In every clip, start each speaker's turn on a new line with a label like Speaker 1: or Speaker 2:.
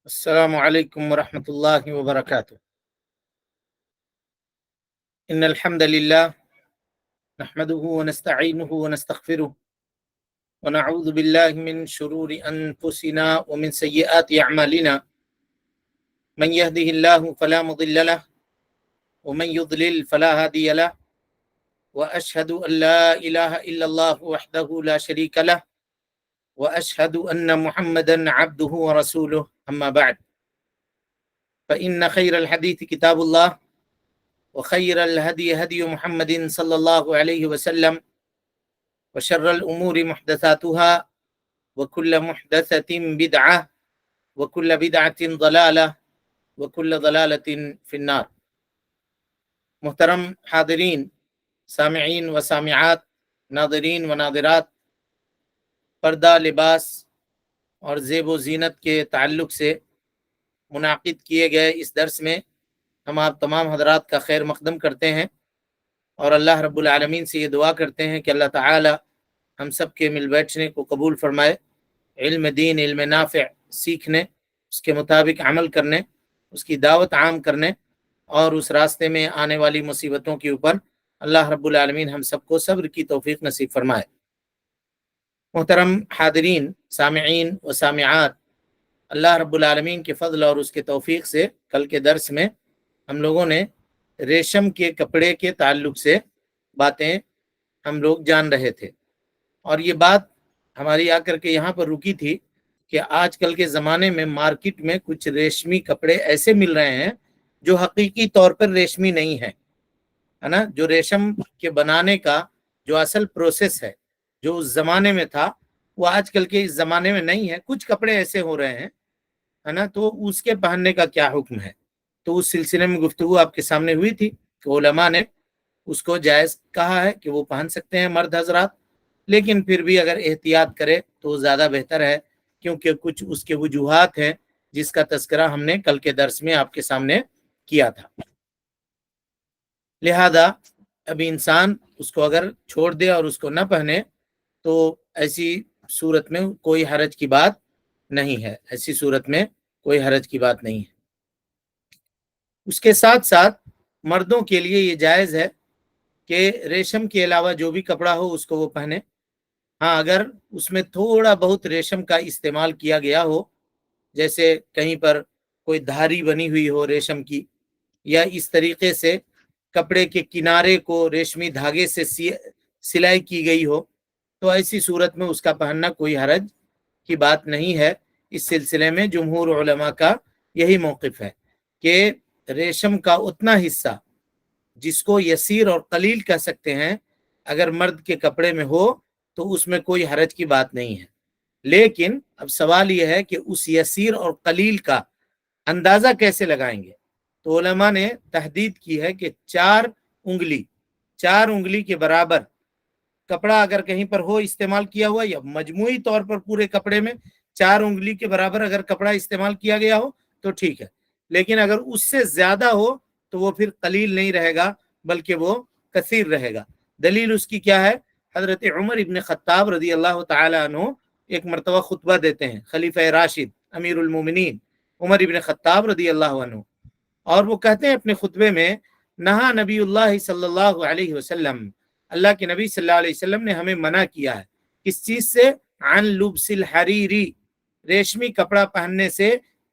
Speaker 1: السلام عليكم ورحمة الله وبركاته. إن الحمد لله نحمده ونستعينه ونستغفره ونعوذ بالله من شرور أنفسنا ومن سيئات أعمالنا. من يهده الله فلا مضل له ومن يضلل فلا هادي له وأشهد أن لا إله إلا الله وحده لا شريك له وأشهد أن محمدا عبده ورسوله. أما بعد فإن خير الحديث كتاب الله وخير الهدي هدي محمد صلى الله عليه وسلم وشر الأمور محدثاتها وكل محدثة بدعة وكل بدعة ضلالة وكل ضلالة في النار. محترم حاضرین، سامعین و سامعات، ناظرین و ناظرات، پردہ، لباس اور زیب و زینت کے تعلق سے منعقد کیے گئے اس درس میں ہم آپ تمام حضرات کا خیر مقدم کرتے ہیں اور اللہ رب العالمین سے یہ دعا کرتے ہیں کہ اللہ تعالی ہم سب کے مل بیٹھنے کو قبول فرمائے، علم دین، علم نافع سیکھنے، اس کے مطابق عمل کرنے، اس کی دعوت عام کرنے اور اس راستے میں آنے والی مصیبتوں کے اوپر اللہ رب العالمین ہم سب کو صبر کی توفیق نصیب فرمائے۔ محترم حاضرین، سامعین و سامعات، اللہ رب العالمین کے فضل اور اس کے توفیق سے کل کے درس میں ہم لوگوں نے ریشم کے کپڑے کے تعلق سے باتیں ہم لوگ جان رہے تھے، اور یہ بات ہماری آ کر کے یہاں پر رکی تھی کہ آج کل کے زمانے میں مارکیٹ میں کچھ ریشمی کپڑے ایسے مل رہے ہیں جو حقیقی طور پر ریشمی نہیں ہے نا، جو ریشم کے بنانے کا جو اصل پروسیس ہے جو اس زمانے میں تھا وہ آج کل کے اس زمانے میں نہیں ہے۔ کچھ کپڑے ایسے ہو رہے ہیں نا، تو اس کے پہننے کا کیا حکم ہے؟ تو اس سلسلے میں گفتگو آپ کے سامنے ہوئی تھی کہ علماء نے اس کو جائز کہا ہے کہ وہ پہن سکتے ہیں مرد حضرات، لیکن پھر بھی اگر احتیاط کرے تو زیادہ بہتر ہے، کیونکہ کچھ اس کے وجوہات ہیں جس کا تذکرہ ہم نے کل کے درس میں آپ کے سامنے کیا تھا۔ لہذا اب انسان اس کو اگر چھوڑ دے اور اس کو نہ پہنے تو ایسی صورت میں کوئی حرج کی بات نہیں ہے، ایسی صورت میں کوئی حرج کی بات نہیں ہے۔ اس کے ساتھ ساتھ مردوں کے لیے یہ جائز ہے کہ ریشم کے علاوہ جو بھی کپڑا ہو اس کو وہ پہنے۔ ہاں، اگر اس میں تھوڑا بہت ریشم کا استعمال کیا گیا ہو، جیسے کہیں پر کوئی دھاری بنی ہوئی ہو ریشم کی، یا اس طریقے سے کپڑے کے کنارے کو ریشمی دھاگے سے سلائی کی گئی ہو، تو ایسی صورت میں اس کا پہننا کوئی حرج کی بات نہیں ہے۔ اس سلسلے میں جمہور علماء کا یہی موقف ہے کہ ریشم کا اتنا حصہ جس کو یسیر اور قلیل کہہ سکتے ہیں اگر مرد کے کپڑے میں ہو تو اس میں کوئی حرج کی بات نہیں ہے، لیکن اب سوال یہ ہے کہ اس یسیر اور قلیل کا اندازہ کیسے لگائیں گے؟ تو علماء نے تحدید کی ہے کہ 4 انگلی کے برابر کپڑا اگر کہیں پر ہو استعمال کیا ہوا، یا مجموعی طور پر پورے کپڑے میں 4 انگلی کے برابر اگر کپڑا استعمال کیا گیا ہو تو ٹھیک ہے، لیکن اگر اس سے زیادہ ہو تو وہ پھر قلیل نہیں رہے گا بلکہ وہ کثیر رہے گا۔ دلیل اس کی کیا ہے؟ حضرت عمر ابن خطاب رضی اللہ تعالی عنہ ایک مرتبہ خطبہ دیتے ہیں، خلیفہ راشد امیر المومنین عمر ابن خطاب رضی اللہ عنہ، اور وہ کہتے ہیں اپنے خطبے میں، نہا نبی اللہ صلی اللہ علیہ وسلم، اللہ کے نبی صلی اللہ علیہ وسلم نے ہمیں منع کیا ہے کس چیز سے؟ عن لبس الحریری، ریشمی کپڑا پہننے سے،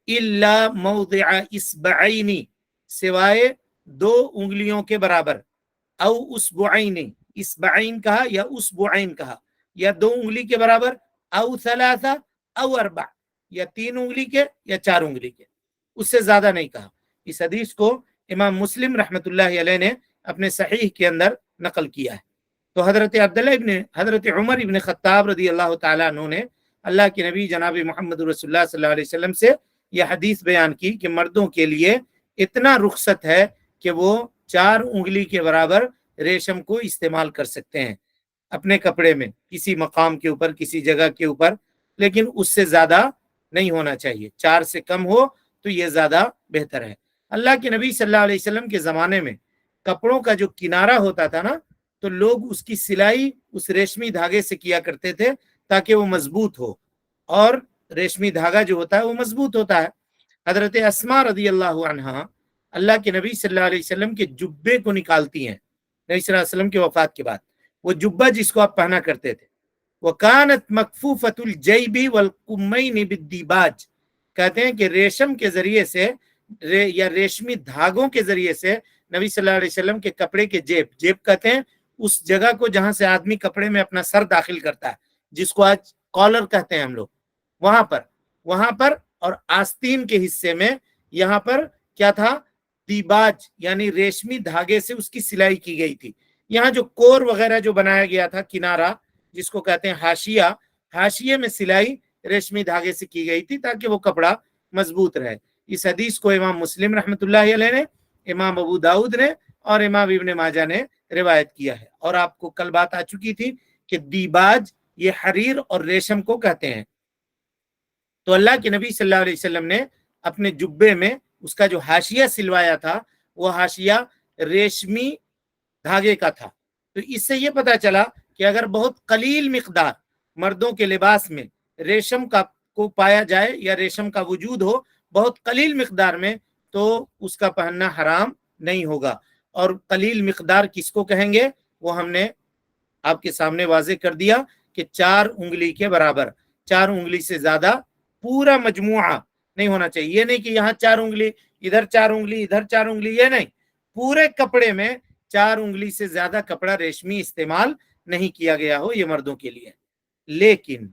Speaker 1: الا موضع اصبعین، سوائے 2 انگلیوں کے برابر، او اسبعین، اسبعین کہا یا اسبعین کہا، یا 2 انگلی کے برابر، او ثلاثہ او اربع، یا 3 انگلی کے یا 4 انگلی کے، اس سے زیادہ نہیں کہا۔ اس حدیث کو امام مسلم رحمۃ اللہ علیہ نے اپنے صحیح کے اندر نقل کیا ہے۔ تو حضرت عمر ابن خطاب رضی اللہ تعالیٰ عنہ نے اللہ کے نبی جناب محمد رسول اللہ صلی اللہ علیہ وسلم سے یہ حدیث بیان کی کہ مردوں کے لیے اتنا رخصت ہے کہ وہ 4 انگلی کے برابر ریشم کو استعمال کر سکتے ہیں اپنے کپڑے میں، کسی مقام کے اوپر، کسی جگہ کے اوپر، لیکن اس سے زیادہ نہیں ہونا چاہیے۔ 4 سے کم ہو تو یہ زیادہ بہتر ہے۔ اللہ کے نبی صلی اللہ علیہ وسلم کے زمانے میں کپڑوں کا جو کنارہ ہوتا تھا نا، تو لوگ اس کی سلائی اس ریشمی دھاگے سے کیا کرتے تھے تاکہ وہ مضبوط ہو، اور ریشمی دھاگا جو ہوتا ہے وہ مضبوط ہوتا ہے۔ حضرت اسما رضی اللہ عنہا اللہ کے نبی صلی اللہ علیہ وسلم کے جبے کو نکالتی ہیں نبی صلی اللہ علیہ وسلم کے وفات کے بعد، وہ جبہ جس کو آپ پہنا کرتے تھے، وَكَانَتْ مَكْفُوفَةُ الْجَيْبِ وَالْقُمَّيْنِ بِالدِّيبَاجِ، کہتے ہیں کہ ریشم کے ذریعے سے یا ریشمی دھاگوں کے ذریعے سے نبی صلی اللہ علیہ وسلم کے کپڑے کے جیب کہتے ہیں اس جگہ کو جہاں سے آدمی کپڑے میں اپنا سر داخل کرتا ہے، جس کو آج کالر کہتے ہیں ہم لوگ، وہاں پر اور آستین کے حصے میں یہاں پر کیا تھا، دیباج یعنی ریشمی دھاگے سے اس کی سلائی کی گئی تھی۔ یہاں جو کور وغیرہ جو بنایا گیا تھا کنارہ جس کو کہتے ہیں حاشیے میں سلائی ریشمی دھاگے سے کی گئی تھی تاکہ وہ کپڑا مضبوط رہے۔ اس حدیث کو امام مسلم رحمۃ اللہ علیہ نے، امام ابو داؤد نے اور امام ابن ماجہ نے روایت کیا ہے۔ اور آپ کو کل بات آ چکی تھی کہ دیباج یہ حریر اور ریشم کو کہتے ہیں۔ تو اللہ کے نبی صلی اللہ علیہ وسلم نے اپنے جبے میں اس کا جو حاشیہ سلوایا تھا وہ حاشیہ ریشمی دھاگے کا تھا۔ تو اس سے یہ پتا چلا کہ اگر بہت قلیل مقدار مردوں کے لباس میں ریشم کا کو پایا جائے یا ریشم کا وجود ہو بہت قلیل مقدار میں تو اس کا پہننا حرام نہیں ہوگا۔ اور قلیل مقدار کس کو کہیں گے وہ ہم نے آپ کے سامنے واضح کر دیا کہ 4 انگلی کے برابر، 4 انگلی سے زیادہ پورا مجموعہ نہیں ہونا چاہیے۔ یہ نہیں کہ یہاں 4 انگلی ادھر 4 انگلی ادھر 4 انگلی، یہ نہیں، پورے کپڑے میں 4 انگلی سے زیادہ کپڑا ریشمی استعمال نہیں کیا گیا ہو، یہ مردوں کے لیے۔ لیکن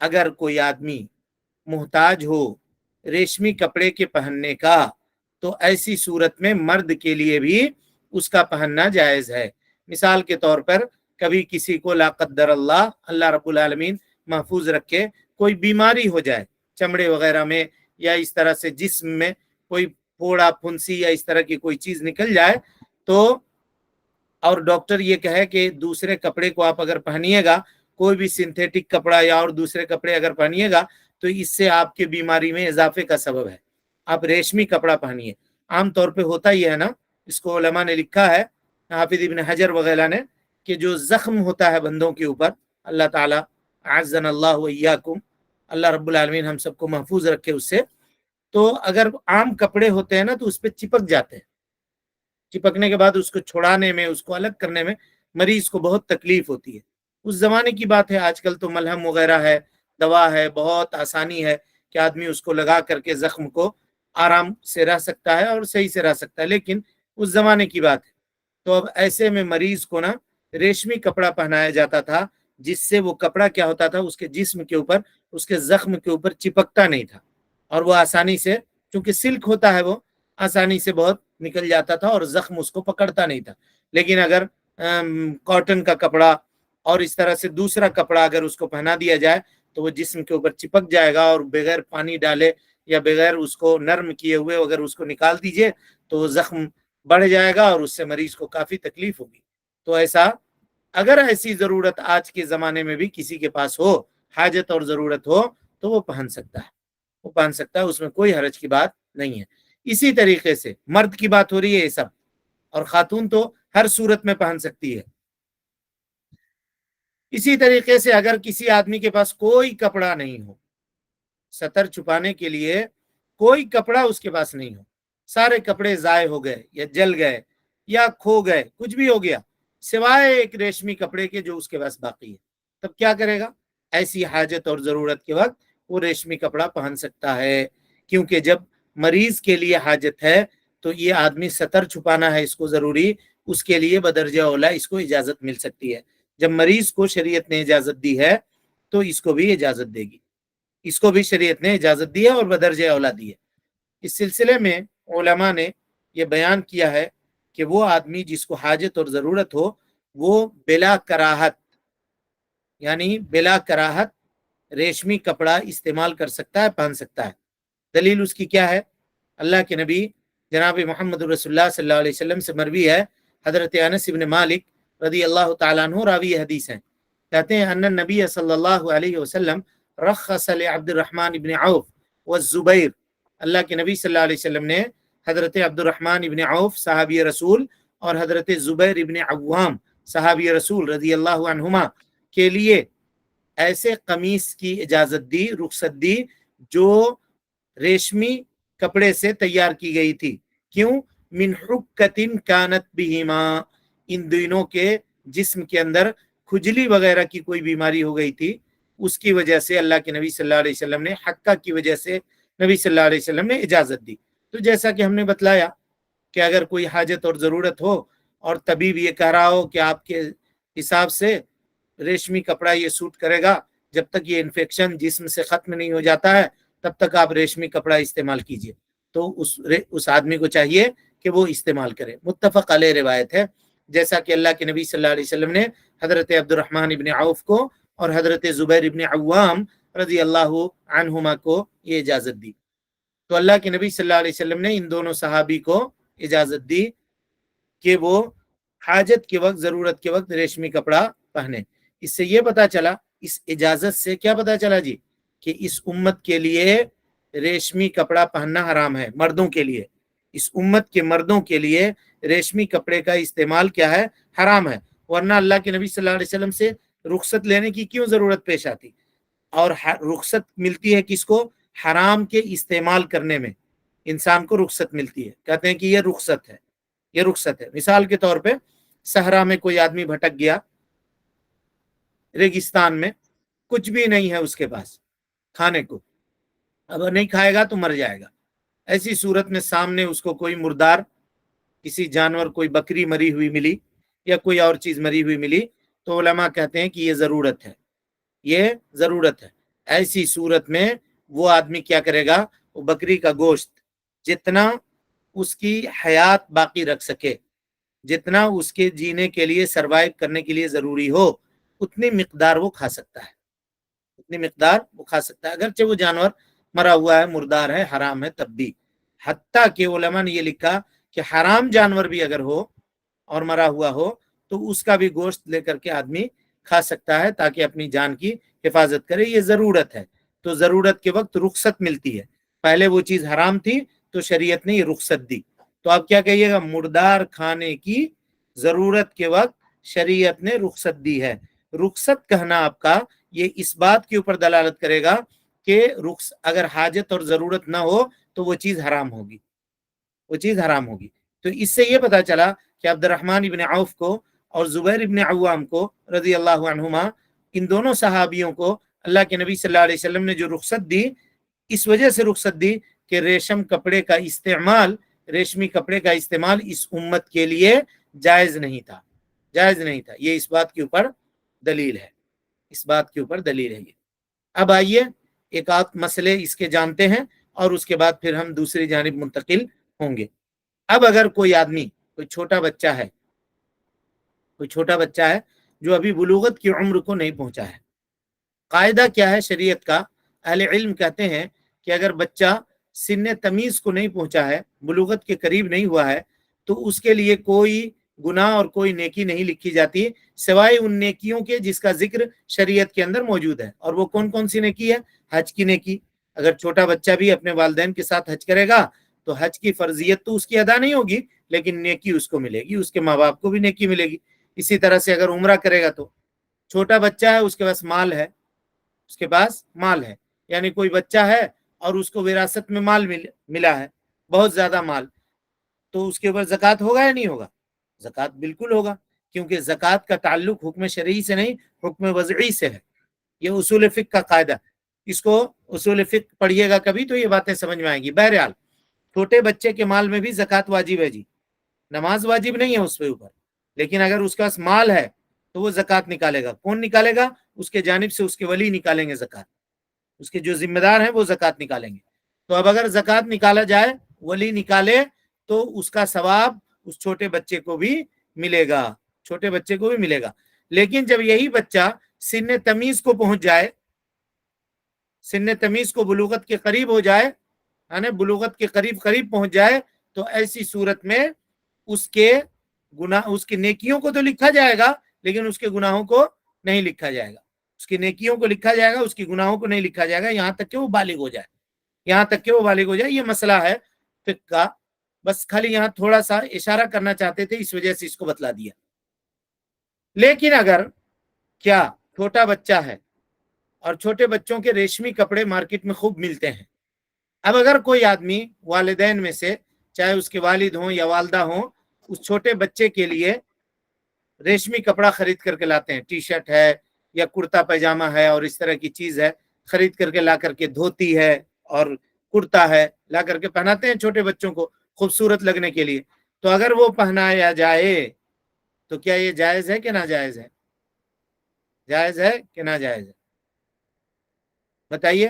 Speaker 1: اگر کوئی آدمی محتاج ہو ریشمی کپڑے کے پہننے کا تو ایسی صورت میں مرد کے لیے بھی اس کا پہننا جائز ہے۔ مثال کے طور پر کبھی کسی کو لا قدر اللہ رب العالمین محفوظ رکھے کوئی بیماری ہو جائے چمڑے وغیرہ میں یا اس طرح سے جسم میں کوئی پھوڑا پھنسی یا اس طرح کی کوئی چیز نکل جائے تو اور ڈاکٹر یہ کہے کہ دوسرے کپڑے کو آپ اگر پہنیے گا، کوئی بھی سنتھیٹک کپڑا یا اور دوسرے کپڑے اگر پہنیے گا تو اس سے آپ کے بیماری میں اضافے کا سبب ہے، آپ ریشمی کپڑا پہنیے۔ عام طور پہ ہوتا ہی ہے نا، اس کو علماء نے لکھا ہے، حافظ ابن حجر وغیرہ نے، کہ جو زخم ہوتا ہے بندوں کے اوپر، اللہ تعالیٰ اعزنا اللہ وإیاکم، اللہ رب العالمین ہم سب کو محفوظ رکھے اس سے، تو اگر عام کپڑے ہوتے ہیں نا تو اس پہ چپک جاتے ہیں، چپکنے کے بعد اس کو چھڑانے میں، اس کو الگ کرنے میں مریض کو بہت تکلیف ہوتی ہے۔ اس زمانے کی بات ہے، آج کل تو ملہم وغیرہ ہے، دوا ہے، بہت آسانی ہے کہ آدمی اس کو لگا کر کے زخم کو آرام سے رہ سکتا ہے اور صحیح سے رہ سکتا ہے، لیکن اس زمانے کی بات ہے۔ تو اب ایسے میں مریض کو نا ریشمی کپڑا پہنایا جاتا تھا جس سے وہ کپڑا کیا ہوتا تھا اس کے جسم کے اوپر، اس کے زخم کے اوپر چپکتا نہیں تھا اور وہ آسانی سے، چونکہ سلک ہوتا ہے وہ آسانی سے بہت نکل جاتا تھا اور زخم اس کو پکڑتا نہیں تھا۔ لیکن اگر کاٹن کا کپڑا اور اس طرح سے دوسرا کپڑا اگر اس کو پہنا دیا جائے تو وہ جسم کے اوپر چپک جائے گا اور بغیر پانی ڈالے یا بغیر اس کو نرم کیے ہوئے اگر اس کو نکال دیجئے تو وہ زخم بڑھ جائے گا اور اس سے مریض کو کافی تکلیف ہوگی۔ تو اگر ایسی ضرورت آج کے زمانے میں بھی کسی کے پاس ہو، حاجت اور ضرورت ہو تو وہ پہن سکتا ہے، اس میں کوئی حرج کی بات نہیں ہے۔ اسی طریقے سے مرد کی بات ہو رہی ہے یہ سب، اور خاتون تو ہر صورت میں پہن سکتی ہے۔ اسی طریقے سے اگر کسی آدمی کے پاس کوئی کپڑا نہیں ہو، ستر چھپانے کے لیے کوئی کپڑا اس کے پاس نہیں ہو، سارے کپڑے ضائع ہو گئے یا جل گئے یا کھو گئے، کچھ بھی ہو گیا سوائے ایک ریشمی کپڑے کے جو اس کے پاس باقی ہے، تب کیا کرے گا؟ ایسی حاجت اور ضرورت کے وقت وہ ریشمی کپڑا پہن سکتا ہے، کیونکہ جب مریض کے لیے حاجت ہے تو یہ آدمی ستر چھپانا ہے اس کو ضروری، اس کے لیے بدرجہ اولا اس کو اجازت مل سکتی ہے۔ جب مریض کو شریعت نے اجازت دی ہے تو اس کو بھی اجازت دے گی، اس کو بھی شریعت نے اجازت دی ہے اور بدرجہ اولا دی ہے۔ اس سلسلے میں علماء نے یہ بیان کیا ہے کہ وہ آدمی جس کو حاجت اور ضرورت ہو وہ بلا کراہت، یعنی بلا کراہت ریشمی کپڑا استعمال کر سکتا ہے، پہن سکتا ہے۔ دلیل اس کی کیا ہے؟ اللہ کے نبی جناب محمد رسول اللہ صلی اللہ علیہ وسلم سے مروی ہے، حضرت انس بن مالک رضی اللہ تعالیٰ عنہ راوی حدیث ہیں، کہتے ہیں ان النبی صلی اللہ علیہ وسلم رخص لعبد الرحمن بن عوف والزبیر، اللہ کے نبی صلی اللہ علیہ وسلم نے حضرت عبد الرحمن ابن عوف صحابی رسول اور حضرت زبیر ابن عوام صحابی رسول رضی اللہ عنہما کے لیے ایسے قمیص کی اجازت دی، رخصت دی جو ریشمی کپڑے سے تیار کی گئی تھی. کیوں؟ من حکتن کانت بہما، ان دونوں کے جسم کے اندر کھجلی وغیرہ کی کوئی بیماری ہو گئی تھی، اس کی وجہ سے اللہ کے نبی صلی اللہ علیہ وسلم نے حقہ کی وجہ سے نبی صلی اللہ علیہ وسلم نے اجازت دی. تو جیسا کہ ہم نے بتلایا کہ اگر کوئی حاجت اور ضرورت ہو اور طبیب یہ کہہ رہا ہو کہ آپ کے حساب سے ریشمی کپڑا یہ سوٹ کرے گا، جب تک یہ انفیکشن جسم سے ختم نہیں ہو جاتا ہے تب تک آپ ریشمی کپڑا استعمال کیجئے، تو اس آدمی کو چاہیے کہ وہ استعمال کرے. متفق علیہ روایت ہے، جیسا کہ اللہ کے نبی صلی اللہ علیہ وسلم نے حضرت عبد الرحمن ابن عوف کو اور حضرت زبیر ابن عوام رضی اللہ عنہما کو یہ اجازت دی. تو اللہ کے نبی صلی اللہ علیہ وسلم نے ان دونوں صحابی کو اجازت دی کہ وہ حاجت کے وقت، ضرورت کے وقت ریشمی کپڑا پہنے. اس سے یہ پتا چلا، اس اجازت سے کیا پتا چلا جی، کہ اس امت کے لیے ریشمی کپڑا پہننا حرام ہے. مردوں کے لیے، اس امت کے مردوں کے لیے ریشمی کپڑے کا استعمال کیا ہے؟ حرام ہے. ورنہ اللہ کے نبی صلی اللہ علیہ وسلم سے رخصت لینے کی کیوں ضرورت پیش آتی؟ اور رخصت ملتی ہے کس کو؟ حرام کے استعمال کرنے میں انسان کو رخصت ملتی ہے. کہتے ہیں کہ یہ رخصت ہے، یہ رخصت ہے. مثال کے طور پہ صحرا میں کوئی آدمی بھٹک گیا، ریگستان میں، کچھ بھی نہیں ہے اس کے پاس کھانے کو، اگر نہیں کھائے گا تو مر جائے گا. ایسی صورت میں سامنے اس کو کوئی مردار کسی جانور، کوئی بکری مری ہوئی ملی یا کوئی اور چیز مری ہوئی ملی، تو علماء کہتے ہیں کہ یہ ضرورت ہے، یہ ضرورت ہے. ایسی صورت میں وہ آدمی کیا کرے گا؟ وہ بکری کا گوشت جتنا اس کی حیات باقی رکھ سکے، جتنا اس کے جینے کے لیے، سروائیو کرنے کے لیے ضروری ہو، اتنی مقدار وہ کھا سکتا ہے، اتنی مقدار وہ کھا سکتا ہے، اگرچہ وہ جانور مرا ہوا ہے، مردار ہے، حرام ہے تب بھی. حتیٰ کہ علماء نے یہ لکھا کہ حرام جانور بھی اگر ہو اور مرا ہوا ہو تو اس کا بھی گوشت لے کر کے آدمی کھا سکتا ہے تاکہ اپنی جان کی حفاظت کرے. یہ ضرورت ہے، تو ضرورت کے وقت رخصت ملتی ہے. پہلے وہ چیز حرام تھی تو شریعت نے یہ رخصت دی. تو آپ کیا کہیے گا؟ مردار کھانے کی ضرورت کے وقت شریعت نے رخصت دی ہے. رخصت کہنا آپ کا یہ اس بات کے اوپر دلالت کرے گا کہ اگر حاجت اور ضرورت نہ ہو تو وہ چیز حرام ہوگی، وہ چیز حرام ہوگی. تو اس سے یہ پتا چلا کہ عبد الرحمن ابن عوف کو اور زبیر ابن عوام کو رضی اللہ عنہما، ان دونوں صحابیوں کو اللہ کے نبی صلی اللہ علیہ وسلم نے جو رخصت دی، اس وجہ سے رخصت دی کہ ریشم کپڑے کا استعمال، ریشمی کپڑے کا استعمال اس امت کے لیے جائز نہیں تھا، جائز نہیں تھا. یہ اس بات کے اوپر دلیل ہے، اس بات کے اوپر دلیل ہے. یہ اب آئیے ایک آدھ مسئلے اس کے جانتے ہیں اور اس کے بعد پھر ہم دوسری جانب منتقل ہوں گے. اب اگر کوئی آدمی، کوئی چھوٹا بچہ ہے، کوئی چھوٹا بچہ ہے جو ابھی بلوغت کی عمر کو نہیں پہنچا ہے، قاعدہ کیا ہے شریعت کا؟ اہل علم کہتے ہیں کہ اگر بچہ سن تمیز کو نہیں پہنچا ہے، بلوغت کے قریب نہیں ہوا ہے، تو اس کے لیے کوئی گناہ اور کوئی نیکی نہیں لکھی جاتی سوائے ان نیکیوں کے جس کا ذکر شریعت کے اندر موجود ہے. اور وہ کون کون سی نیکی ہے؟ حج کی نیکی. اگر چھوٹا بچہ بھی اپنے والدین کے ساتھ حج کرے گا تو حج کی فرضیت تو اس کی ادا نہیں ہوگی لیکن نیکی اس کو ملے گی، اس کے ماں باپ کو بھی نیکی ملے گی. اسی طرح سے اگر عمرہ کرے گا تو چھوٹا بچہ ہے، اس کے پاس مال ہے، اس کے پاس مال ہے، یعنی کوئی بچہ ہے اور اس کو وراثت میں مال ملا ہے، بہت زیادہ مال، تو اس کے اوپر زکوٰۃ ہوگا یا نہیں ہوگا؟ زکوٰۃ بالکل ہوگا، کیونکہ زکوٰۃ کا تعلق حکم شرعی سے نہیں، حکم وضعی سے ہے. یہ اصول فقہ کا قاعدہ، اس کو اصول فقہ پڑھیے گا کبھی تو یہ باتیں سمجھ میں آئیں گی. بہرحال چھوٹے بچے کے مال میں بھی زکوٰۃ واجب ہے جی، نماز واجب نہیں ہے اس پہ اوپر، لیکن اگر اس کا مال ہے تو وہ زکوٰۃ نکالے گا. کون نکالے گا؟ اس کے جانب سے اس کے ولی نکالیں گے زکوٰۃ، اس کے جو ذمہ دار ہیں وہ زکوٰۃ نکالیں گے. تو اب اگر زکوٰۃ نکالا جائے، ولی نکالے، تو اس کا ثواب اس چھوٹے بچے کو بھی ملے گا، چھوٹے بچے کو بھی ملے گا. لیکن جب یہی بچہ سن تمیز کو پہنچ جائے، سن تمیز کو بلوغت کے قریب ہو جائے، یعنی بلوغت کے قریب پہنچ جائے، تو ایسی صورت میں اس کے گناہ، اس کی نیکیوں کو تو لکھا جائے گا لیکن اس کے گناہوں کو نہیں لکھا جائے گا. اس کی نیکیوں کو لکھا جائے گا، اس کی گناہوں کو نہیں لکھا جائے گا، یہاں تک کہ وہ بالغ ہو جائے، یہاں تک کہ وہ بالغ ہو جائے. یہ مسئلہ ہے فقہ کا، بس خالی یہاں تھوڑا سا اشارہ کرنا چاہتے تھے، اس وجہ سے اس کو بتلا دیا. لیکن اگر کیا چھوٹا بچہ ہے اور چھوٹے بچوں کے ریشمی کپڑے مارکیٹ میں خوب ملتے ہیں، اب اگر کوئی آدمی والدین میں سے چاہے اس کے والد ہوں یا والدہ ہوں اس چھوٹے بچے کے لیے ریشمی کپڑا خرید کر کے لاتے ہیں، ٹی شرٹ ہے یا کرتا پیجامہ ہے اور اس طرح کی چیز ہے، خرید کر کے لا کر کے دھوتی ہے اور کرتا ہے لا کر کے پہناتے ہیں چھوٹے بچوں کو خوبصورت لگنے کے لیے، تو اگر وہ پہنایا جائے تو کیا یہ جائز ہے کہ ناجائز ہے؟ جائز ہے کہ ناجائز ہے؟ بتائیے۔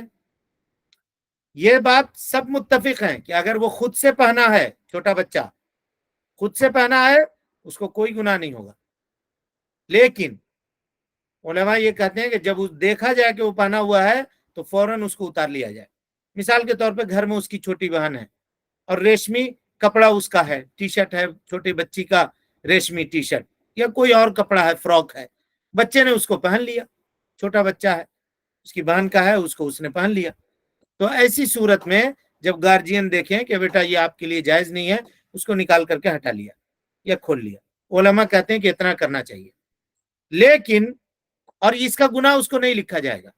Speaker 1: یہ بات سب متفق ہیں کہ اگر وہ خود سے پہنا ہے، چھوٹا بچہ خود سے پہنا ہے، اس کو کوئی گناہ نہیں ہوگا، لیکن علماء یہ کہتے ہیں کہ جب دیکھا جائے کہ وہ پہنا ہوا ہے تو فوراً اس کو اتار لیا جائے۔ مثال کے طور پہ گھر میں اس کی چھوٹی بہن ہے اور ریشمی کپڑا اس کا ہے، ٹی شرٹ ہے چھوٹی بچی کا، ریشمی ٹی شرٹ یا کوئی اور کپڑا ہے، فراک ہے، بچے نے اس کو پہن لیا، چھوٹا بچہ ہے، اس کی بہن کا ہے، اس کو اس نے پہن لیا، تو ایسی صورت میں جب گارجین دیکھیں کہ بیٹا یہ آپ کے لیے جائز نہیں ہے، اس کو نکال کر کے ہٹا لیا یا کھول لیا۔ علماء کہتے ہیں کہ اتنا کرنا چاہیے، لیکن اور اس کا گناہ اس کو نہیں لکھا جائے گا۔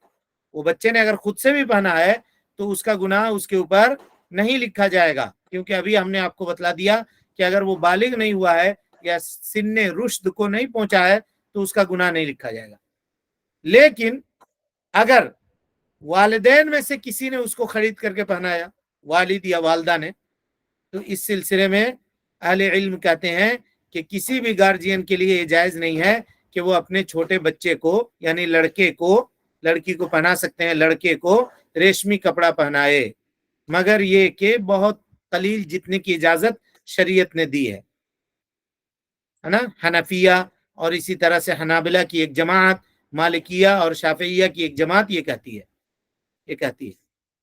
Speaker 1: وہ بچے نے اگر خود سے بھی پہنا ہے تو اس کا گناہ اس کے اوپر نہیں لکھا جائے گا، کیونکہ ابھی ہم نے آپ کو بتلا دیا کہ اگر وہ بالغ نہیں ہوا ہے یا سن رشد کو نہیں پہنچا ہے تو اس کا گناہ نہیں لکھا جائے گا۔ لیکن اگر والدین میں سے کسی نے اس کو خرید کر کے پہنایا، والد یا والدہ نے، تو اس سلسلے میں اہل علم کہتے ہیں کہ کسی بھی گارجین کے لیے یہ جائز نہیں ہے کہ وہ اپنے چھوٹے بچے کو یعنی لڑکے کو، لڑکی کو پہنا سکتے ہیں، لڑکے کو ریشمی کپڑا پہنائے، مگر یہ کہ بہت قلیل جتنے کی اجازت شریعت نے دی ہے نا۔ حنفیہ اور اسی طرح سے حنابلہ کی ایک جماعت، مالکیہ اور شافعیہ کی ایک جماعت یہ کہتی ہے۔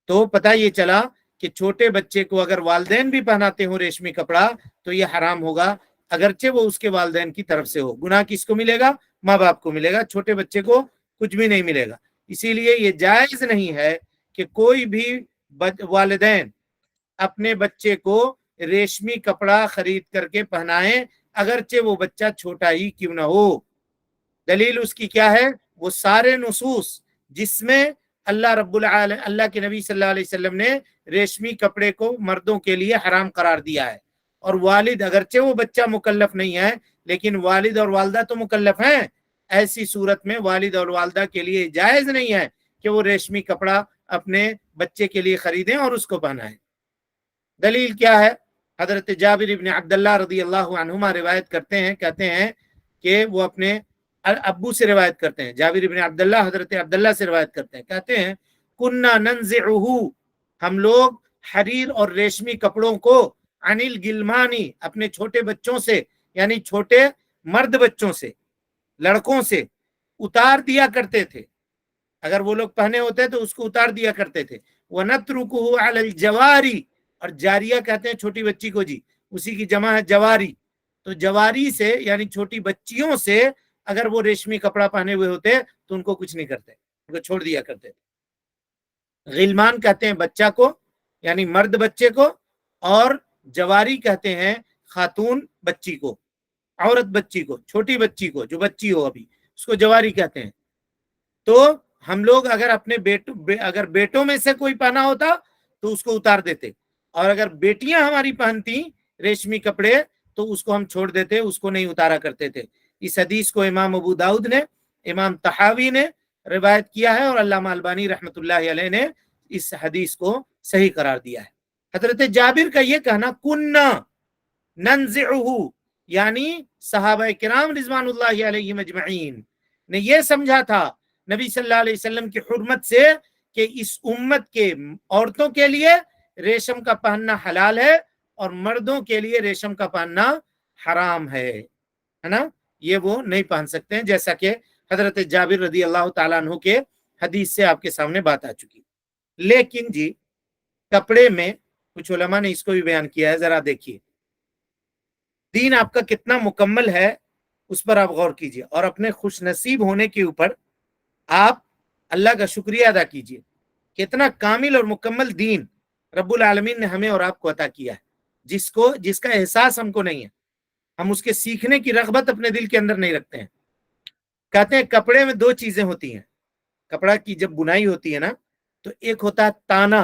Speaker 1: تو پتہ یہ چلا کہ چھوٹے بچے کو اگر والدین بھی پہناتے ہوں ریشمی کپڑا تو یہ حرام ہوگا، اگرچہ وہ اس کے والدین کی طرف سے ہو۔ گناہ کس کو ملے گا؟ ماں باپ کو ملے گا، چھوٹے بچے کو کچھ بھی نہیں ملے گا۔ اسی لیے یہ جائز نہیں ہے کہ کوئی بھی والدین اپنے بچے کو ریشمی کپڑا خرید کر کے پہنائیں، اگرچہ وہ بچہ چھوٹا ہی کیوں نہ ہو۔ دلیل اس کی کیا ہے؟ وہ سارے نصوص جس میں اللہ کے نبی صلی اللہ علیہ وسلم نے ریشمی کپڑے کو مردوں کے لیے حرام قرار دیا ہے، اور والد اگرچہ وہ بچہ مکلف نہیں ہے لیکن والد اور والدہ تو مکلف ہیں، ایسی صورت میں والد اور والدہ کے لیے جائز نہیں ہے کہ وہ ریشمی کپڑا اپنے بچے کے لیے خریدیں اور اس کو پہنائیں۔ دلیل کیا ہے؟ حضرت جابر ابن عبداللہ رضی اللہ عنہما روایت کرتے ہیں، کہتے ہیں کہ وہ اپنے ابو سے روایت کرتے ہیں، جابر ابن عبداللہ حضرت عبداللہ سے روایت کرتے ہیں، کہتے ہیں کننا ننزعہ، ہم لوگ حریر اور ریشمی کپڑوں کو عن الغلمانی، اپنے چھوٹے بچوں سے یعنی چھوٹے مرد بچوں سے، لڑکوں سے اتار دیا کرتے تھے، اگر وہ لوگ پہنے ہوتے تو اس کو اتار دیا کرتے تھے۔ وَنَتْرُكُهُ عَلَى الْجَوَارِ، اور جاریہ کہتے ہیں چھوٹی بچی کو، جی اسی کی جمع ہے جواری، تو جواری سے یعنی چھوٹی بچیوں سے اگر وہ ریشمی کپڑا پہنے ہوئے ہوتے تو ان کو کچھ نہیں کرتے، ان کو چھوڑ دیا کرتے تھے۔ غلمان کہتے ہیں بچہ کو یعنی مرد بچے کو، اور جواری کہتے ہیں خاتون بچی کو، عورت بچی کو، چھوٹی بچی کو جو بچی ہو ابھی، اس کو جواری کہتے ہیں۔ تو ہم لوگ اگر اپنے اگر بیٹوں میں سے کوئی پہنا ہوتا تو اس کو اتار دیتے، اور اگر بیٹیاں ہماری پہنتی ریشمی کپڑے تو اس کو ہم چھوڑ دیتے، اس کو نہیں اتارا کرتے تھے۔ اس حدیث کو امام ابو داؤد نے، امام طحاوی نے روایت کیا ہے، اور علامہ البانی رحمۃ اللہ علیہ نے اس حدیث کو صحیح قرار دیا ہے۔ حضرت جابر کا یہ کہنا کننا ننزعہ، یعنی صحابہ کرام رضوان اللہ علیہم اجمعین نے یہ سمجھا تھا نبی صلی اللہ علیہ وسلم کی حرمت سے کہ اس امت کے عورتوں کے لیے ریشم کا پہننا حلال ہے اور مردوں کے لیے ریشم کا پہننا حرام ہے نا، یہ وہ نہیں پہن سکتے ہیں، جیسا کہ حضرت جابر رضی اللہ تعالیٰ عنہ کے حدیث سے آپ کے سامنے بات آ چکی۔ لیکن جی کپڑے میں کچھ علماء نے اس کو بھی بیان کیا ہے، ذرا دیکھیے دین آپ کا کتنا مکمل ہے، اس پر آپ غور کیجئے، اور اپنے خوش نصیب ہونے کے اوپر آپ اللہ کا شکریہ ادا کیجئے، کتنا کامل اور مکمل دین رب العالمین نے ہمیں اور آپ کو عطا کیا ہے، جس کا احساس ہم کو نہیں ہے، ہم اس کے سیکھنے کی رغبت اپنے دل کے اندر نہیں رکھتے ہیں۔ کہتے ہیں کپڑے میں دو چیزیں ہوتی ہیں، کپڑا کی جب بنائی ہوتی ہے نا تو ایک ہوتا ہے تانا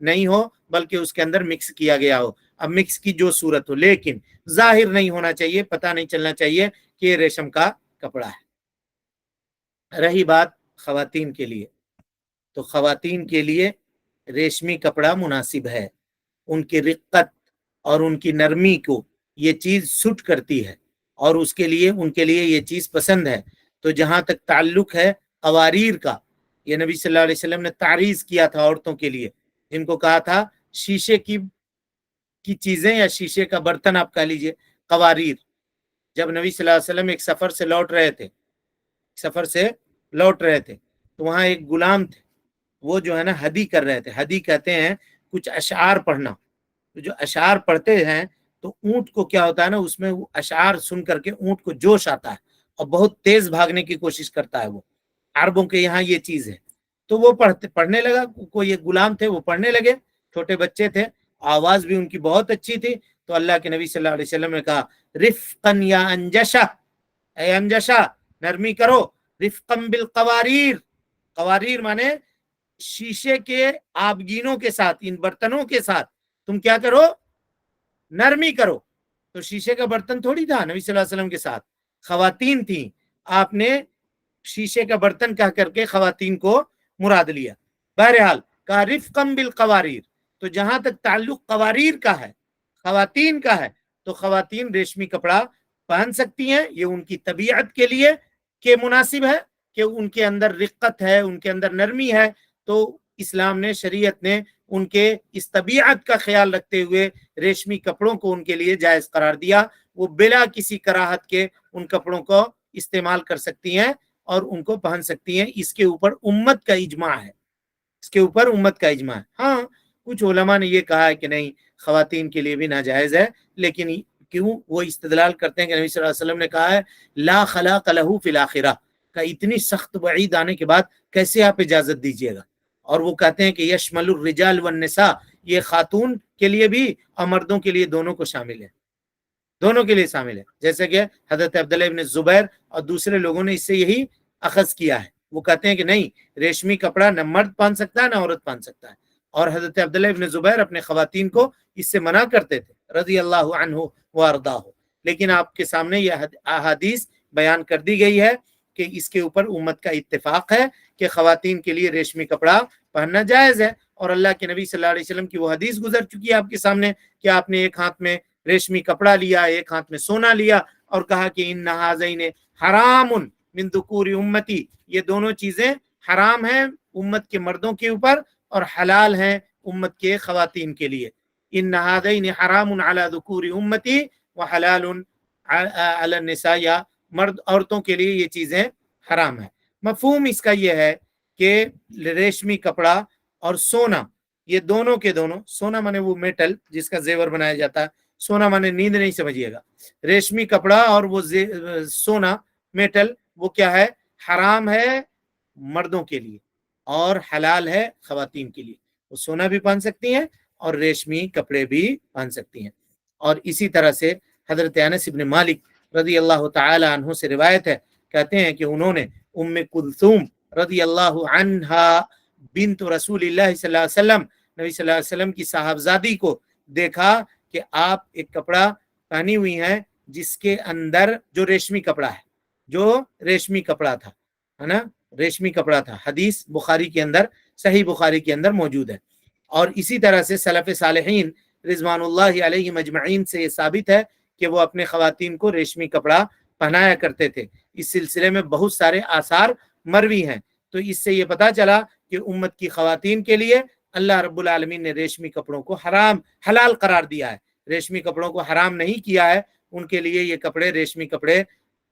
Speaker 1: نہیں ہو بلکہ اس کے اندر مکس کیا گیا ہو. اب مکس کی جو صورت ہو، لیکن ظاہر نہیں ہونا چاہیے، پتہ نہیں چلنا چاہیے کہ یہ ریشم کا کپڑا ہے. رہی بات خواتین کے لیے، تو خواتین کے لیے ریشمی کپڑا مناسب ہے. ان کی رقت اور ان کی نرمی کو یہ چیز سٹ کرتی ہے، اور اس کے لیے ان کے لیے یہ چیز پسند ہے. تو جہاں تک تعلق ہے قواریر کا، یہ نبی صلی اللہ علیہ وسلم نے تعریض کیا تھا عورتوں کے لیے، جن کو کہا تھا شیشے کی چیزیں یا شیشے کا برتن آپ کہہ لیجئے، قواریر. جب نبی صلی اللہ علیہ وسلم ایک سفر سے لوٹ رہے تھے تو وہاں ایک غلام تھے، وہ جو ہے نا ہدی کر رہے تھے. ہدی کہتے ہیں کچھ اشعار پڑھنا. تو جو اشعار پڑھتے ہیں تو اونٹ کو کیا ہوتا ہے نا، اس میں وہ اشعار سن کر کے اونٹ کو جوش آتا ہے اور بہت تیز بھاگنے کی کوشش کرتا ہے. وہ عربوں کے یہاں یہ چیز ہے. تو وہ پڑھنے لگا، کوئی ایک غلام تھے وہ پڑھنے لگے، چھوٹے بچے تھے، آواز بھی ان کی بہت اچھی تھی. تو اللہ کے نبی صلی اللہ علیہ وسلم نے کہا رفقا یا انجشا، اے انجشا نرمی کرو، رفقا بالقواریر. قواریر مانے شیشے کے آبگینوں کے ساتھ، ان برتنوں کے ساتھ تم کیا کرو، نرمی کرو. تو شیشے کا برتن تھوڑی تھا نبی صلی اللہ علیہ وسلم کے ساتھ، خواتین تھیں. آپ نے شیشے کا برتن کہہ کر کے خواتین کو مراد لیا. بہرحال کہا رفقا بالقواریر. تو جہاں تک تعلق قواریر کا ہے، خواتین کا ہے، تو خواتین ریشمی کپڑا پہن سکتی ہیں. یہ ان کی طبیعت کے لیے کہ مناسب ہے کہ ان کے اندر رقت ہے، ان کے اندر نرمی ہے. تو اسلام نے، شریعت نے ان کے اس طبیعت کا خیال رکھتے ہوئے ریشمی کپڑوں کو ان کے لیے جائز قرار دیا. وہ بلا کسی کراہت کے ان کپڑوں کو استعمال کر سکتی ہیں اور ان کو پہن سکتی ہیں. اس کے اوپر امت کا اجماع ہے. ہاں کچھ علماء نے یہ کہا ہے کہ نہیں، خواتین کے لیے بھی ناجائز ہے، لیکن کیوں؟ وہ استدلال کرتے ہیں کہ نبی صلی اللہ علیہ وسلم نے کہا ہے لا خلاق لہ فی الاخرہ، کا اتنی سخت وعید آنے کے بعد کیسے آپ اجازت دیجیے گا؟ اور وہ کہتے ہیں کہ یشمل الرجال والنساء، یہ خاتون کے لیے بھی اور مردوں کے لیے دونوں کو شامل ہے، دونوں کے لیے شامل ہے. جیسے کہ حضرت عبداللہ ابن زبیر اور دوسرے لوگوں نے اس سے یہی اخذ کیا ہے. وہ کہتے ہیں کہ نہیں، ریشمی کپڑا نہ مرد پہن سکتا ہے نہ عورت پہن سکتا ہے. اور حضرت عبداللہ ابن زبیر اپنے خواتین کو اس سے منع کرتے تھے رضی اللہ عنہ وارضاہ. لیکن آپ کے سامنے یہ احادیث بیان کر دی گئی ہے کہ اس کے اوپر امت کا اتفاق ہے کہ خواتین کے لیے ریشمی کپڑا پہننا جائز ہے. اور اللہ کے نبی صلی اللہ علیہ وسلم کی وہ حدیث گزر چکی ہے آپ کے سامنے کہ آپ نے ایک ہاتھ میں ریشمی کپڑا لیا، ایک ہاتھ میں سونا لیا، اور کہا کہ ان ھذین حرام من ذکور امتی، یہ دونوں چیزیں حرام ہیں امت کے مردوں کے اوپر اور حلال ہیں امت کے خواتین کے لیے. ان ھذین حرام علی ذکور امتی وحلال علی النساء، یا مرد عورتوں کے لیے یہ چیزیں حرام ہیں. مفہوم اس کا یہ ہے کہ ریشمی کپڑا اور سونا، یہ دونوں کے دونوں، سونا مانے وہ میٹل جس کا زیور بنایا جاتا ہے، سونا مانے نیند نہیں سمجھیے گا. ریشمی کپڑا اور وہ سونا میٹل، وہ کیا ہے؟ حرام ہے مردوں کے لیے اور حلال ہے خواتین کے لیے. وہ سونا بھی پہن سکتی ہیں اور ریشمی کپڑے بھی پہن سکتی ہیں. اور اسی طرح سے حضرت انس بن مالک رضی اللہ تعالی عنہ سے روایت ہے، کہتے ہیں کہ انہوں نے ام کلثوم رضی اللہ عنہا بنت رسول اللہ صلی اللہ علیہ وسلم، نبی صلی اللہ علیہ وسلم کی صاحبزادی کو دیکھا کہ آپ ایک کپڑا پہنی ہوئی ہیں جس کے اندر جو ریشمی کپڑا ہے، جو ریشمی کپڑا تھا، ہے نا، ریشمی کپڑا تھا. حدیث بخاری کے اندر، صحیح بخاری کے اندر موجود ہے. اور اسی طرح سے سلف صالحین رضوان اللہ علیہم اجمعین سے یہ ثابت ہے کہ وہ اپنے خواتین کو ریشمی کپڑا پہنایا کرتے تھے. اس سلسلے میں بہت سارے آثار مروی ہیں. تو اس سے یہ پتا چلا کہ امت کی خواتین کے لیے اللہ رب العالمین نے ریشمی کپڑوں کو حلال قرار دیا ہے، ریشمی کپڑوں کو حرام نہیں کیا ہے. ان کے لیے یہ کپڑے، ریشمی کپڑے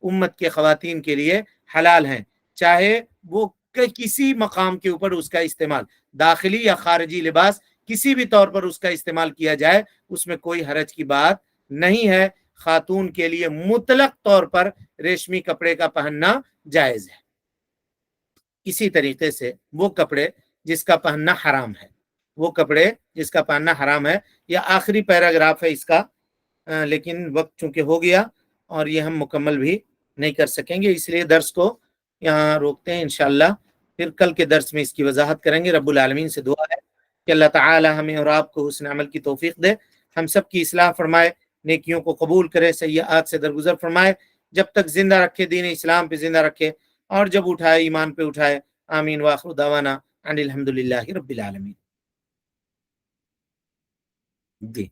Speaker 1: امت کے خواتین کے لیے حلال ہیں، چاہے وہ کسی مقام کے اوپر اس کا استعمال، داخلی یا خارجی لباس کسی بھی طور پر اس کا استعمال کیا جائے، اس میں کوئی حرج کی بات نہیں ہے. خاتون کے لیے مطلق طور پر ریشمی کپڑے کا پہننا جائز ہے. اسی طریقے سے وہ کپڑے جس کا پہننا حرام ہے، وہ کپڑے جس کا پہننا حرام ہے، یہ آخری پیراگراف ہے اس کا، لیکن وقت چونکہ ہو گیا اور یہ ہم مکمل بھی نہیں کر سکیں گے، اس لیے درس کو یہاں روکتے ہیں. انشاءاللہ پھر کل کے درس میں اس کی وضاحت کریں گے. رب العالمین سے دعا ہے کہ اللہ تعالی ہمیں اور آپ کو حسن عمل کی توفیق دے، ہم سب کی اصلاح فرمائے، نیکیوں کو قبول کرے، سیئات سے درگزر فرمائے، جب تک زندہ رکھے دین اسلام پہ زندہ رکھے، اور جب اٹھائے ایمان پہ اٹھائے۔ آمین واخر دعوانا ان الحمدللہ رب العالمین۔ جی